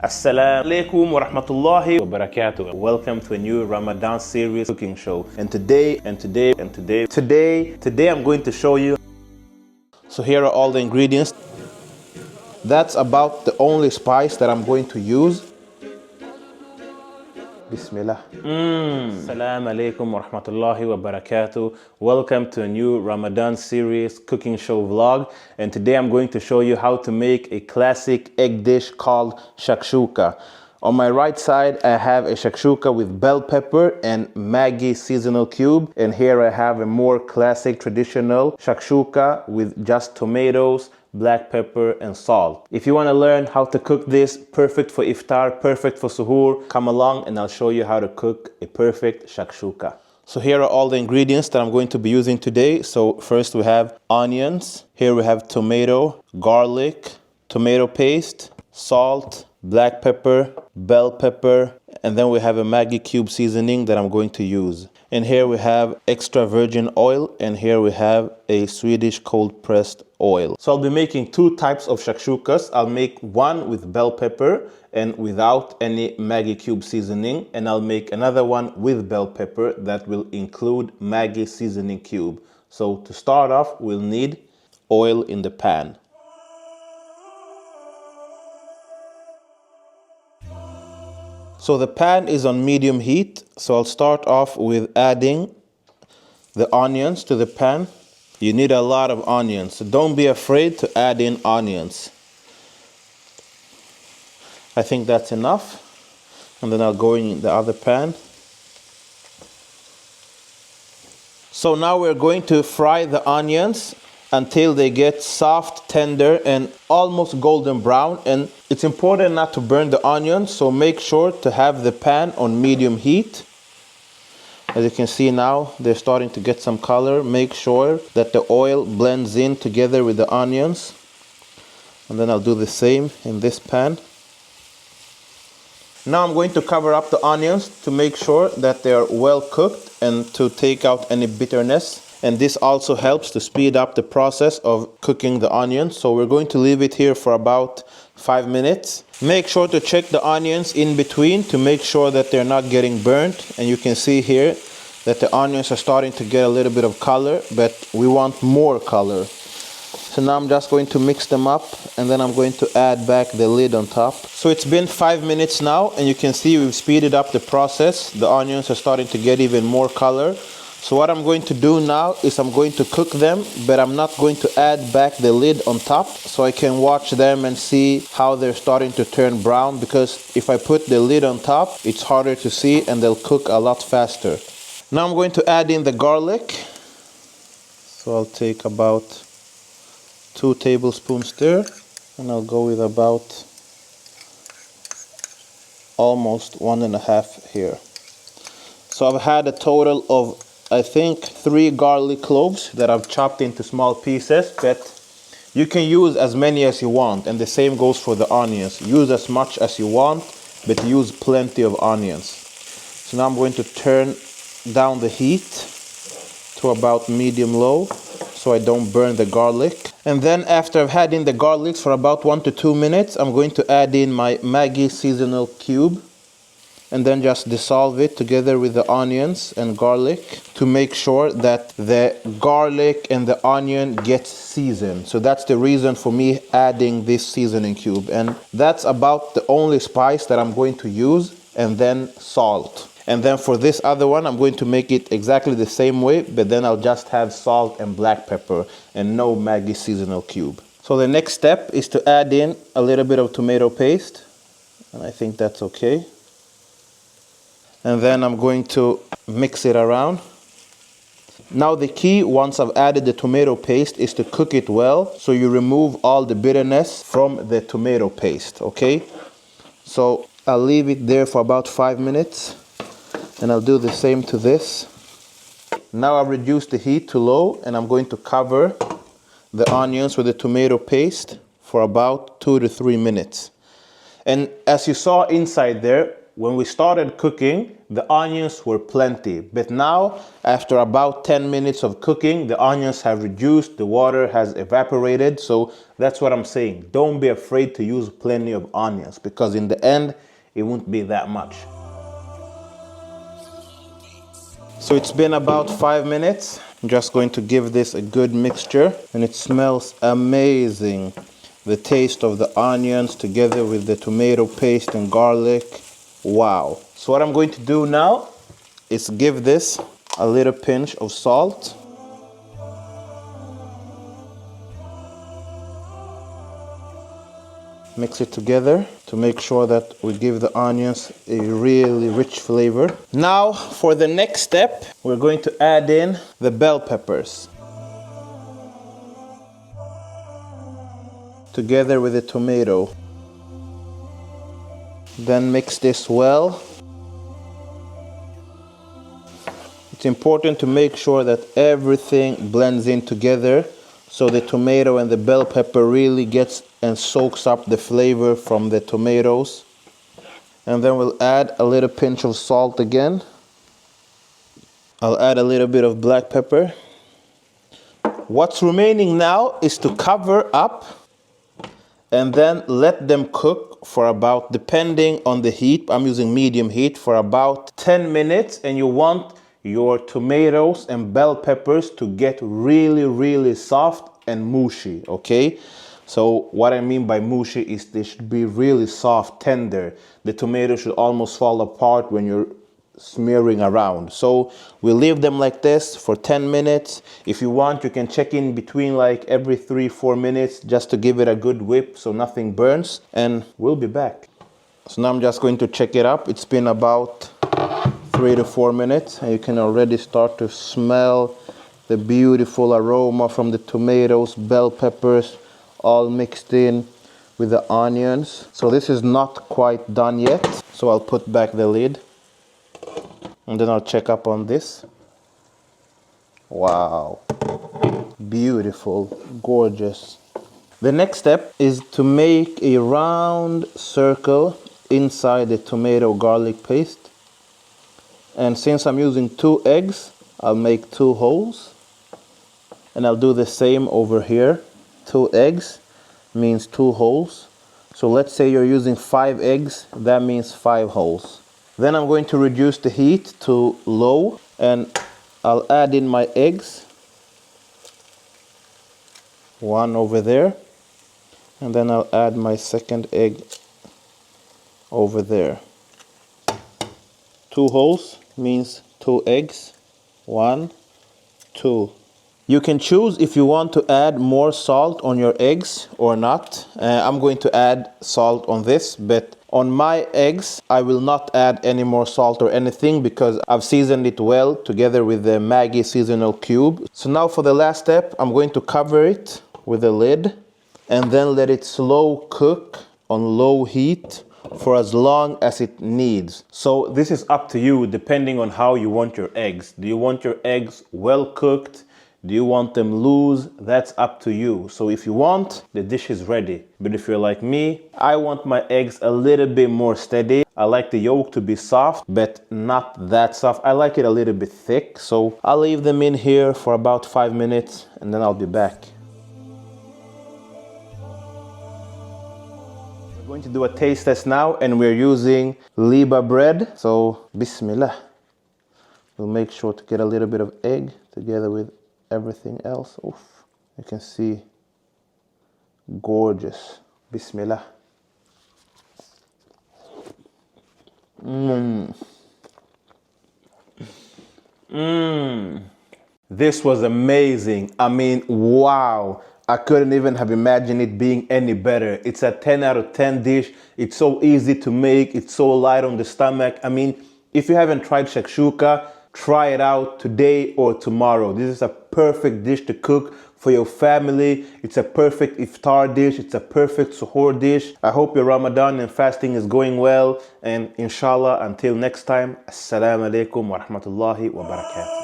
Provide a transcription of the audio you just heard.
Assalamu alaikum wa rahmatullahi wa barakatuh. Welcome to a new Ramadan series cooking show. And today I'm going to show you. So here are all the ingredients. That's about the only spice that I'm going to use. Bismillah. Assalamu alaikum wa rahmatullahi wa barakatuh. Welcome to a new Ramadan series cooking show vlog. And today I'm going to show you how to make a classic egg dish called shakshuka. On my right side, I have a shakshuka with bell pepper and Maggi seasonal cube. And here I have a more classic traditional shakshuka with just tomatoes, black pepper and salt. If you want to learn how to cook this, perfect for iftar, perfect for suhoor, come along and I'll show you how to cook a perfect shakshuka. So here are all the ingredients that I'm going to be using today. So first we have onions. Here we have tomato, garlic, tomato paste, salt, black pepper, bell pepper, and then we have a Maggi cube seasoning that I'm going to use. And here we have extra virgin oil, and here we have a Swedish cold pressed oil. So I'll be making two types of shakshukas. I'll make one with bell pepper and without any Maggi cube seasoning, and I'll make another one with bell pepper that will include Maggi seasoning cube. So to start off, we'll need oil in the pan. So the pan is on medium heat, so I'll start off with adding the onions to the pan. You need a lot of onions, so don't be afraid to add in onions. I think that's enough. And then I'll go in the other pan. So now we're going to fry the onions until they get soft, tender, and almost golden brown. And it's important not to burn the onions, so make sure to have the pan on medium heat. As you can see now, they're starting to get some color. Make sure that the oil blends in together with the onions. And then I'll do the same in this pan. Now I'm going to cover up the onions to make sure that they are well cooked and to take out any bitterness. And this also helps to speed up the process of cooking the onions. So we're going to leave it here for about 5 minutes. Make sure to check the onions in between to make sure that they're not getting burnt. And you can see here that the onions are starting to get a little bit of color, but we want more color. So now I'm just going to mix them up, and then I'm going to add back the lid on top. So it's been 5 minutes now, and you can see we've speeded up the process. The onions are starting to get even more color. So what I'm going to do now is I'm going to cook them, but I'm not going to add back the lid on top, so I can watch them and see how they're starting to turn brown, because if I put the lid on top, it's harder to see and they'll cook a lot faster. Now I'm going to add in the garlic. So I'll take about 2 tablespoons there, and I'll go with about almost 1.5 here. So I've had a total of, I think, 3 garlic cloves that I've chopped into small pieces, but you can use as many as you want, and the same goes for the onions. Use as much as you want, but use plenty of onions. So now I'm going to turn down the heat to about medium-low so I don't burn the garlic. And then after I've had in the garlic for about 1 to 2 minutes, I'm going to add in my Maggi seasonal cube, and then just dissolve it together with the onions and garlic to make sure that the garlic and the onion get seasoned. So that's the reason for me adding this seasoning cube. And that's about the only spice that I'm going to use, and then salt. And then for this other one, I'm going to make it exactly the same way, but then I'll just have salt and black pepper and no Maggi seasonal cube. So the next step is to add in a little bit of tomato paste, and I think that's okay. And then I'm going to mix it around. Now the key, once I've added the tomato paste, is to cook it well so you remove all the bitterness from the tomato paste, okay? So I'll leave it there for about 5 minutes, and I'll do the same to this. Now I've reduced the heat to low, and I'm going to cover the onions with the tomato paste for about 2 to 3 minutes. And as you saw inside there, when we started cooking, the onions were plenty. But now, after about 10 minutes of cooking, the onions have reduced, the water has evaporated. So that's what I'm saying. Don't be afraid to use plenty of onions, because in the end, it won't be that much. So it's been about 5 minutes. I'm just going to give this a good mixture, and it smells amazing. The taste of the onions together with the tomato paste and garlic. Wow. So what I'm going to do now is give this a little pinch of salt. Mix it together to make sure that we give the onions a really rich flavor. Now for the next step, we're going to add in the bell peppers together with the tomato. Then mix this well. It's important to make sure that everything blends in together, so the tomato and the bell pepper really gets and soaks up the flavor from the tomatoes. And then we'll add a little pinch of salt again. I'll add a little bit of black pepper. What's remaining now is to cover up and then let them cook for about, depending on the heat, I'm using medium heat, for about 10 minutes. And you want your tomatoes and bell peppers to get really, really soft and mushy, okay? So what I mean by mushy is they should be really soft, tender. The tomato should almost fall apart when you're smearing around. So we leave them like this for 10 minutes. If you want, you can check in between like every 3-4 minutes just to give it a good whip so nothing burns, and we'll be back. So now I'm just going to check it up. It's been about 3 to 4 minutes, and you can already start to smell the beautiful aroma from the tomatoes, bell peppers, all mixed in with the onions. So this is not quite done yet, so I'll put back the lid and then I'll check up on this. Wow, beautiful, gorgeous. The next step is to make a round circle inside the tomato garlic paste. And since I'm using 2 eggs, I'll make 2 holes. And I'll do the same over here. 2 eggs means 2 holes. So let's say you're using 5 eggs, that means 5 holes. Then I'm going to reduce the heat to low, and I'll add in my eggs. 1 over there. And then I'll add my second egg over there. 2 holes means 2 eggs. 1, 2. You can choose if you want to add more salt on your eggs or not. I'm going to add salt on this, but on my eggs, I will not add any more salt or anything because I've seasoned it well together with the Maggi seasonal cube. So now for the last step, I'm going to cover it with a lid and then let it slow cook on low heat for as long as it needs. So this is up to you depending on how you want your eggs. Do you want your eggs well cooked? Do you want them loose? That's up to you. So if you want, the dish is ready. But if you're like me, I want my eggs a little bit more steady. I like the yolk to be soft, but not that soft. I like it a little bit thick. So I'll leave them in here for about 5 minutes and then I'll be back. We're going to do a taste test now, and we're using Liba bread. So Bismillah. We'll make sure to get a little bit of egg together with everything else. Oof, you can see, gorgeous. Bismillah. This was amazing. I mean, wow. I couldn't even have imagined it being any better. It's a 10 out of 10 dish. It's so easy to make. It's so light on the stomach. I mean, if you haven't tried shakshuka, try it out today or tomorrow. This is a perfect dish to cook for your family. It's a perfect iftar dish. It's a perfect suhoor dish. I hope your Ramadan and fasting is going well. And inshallah, until next time, assalamu alaikum wa rahmatullahi wa barakatuh.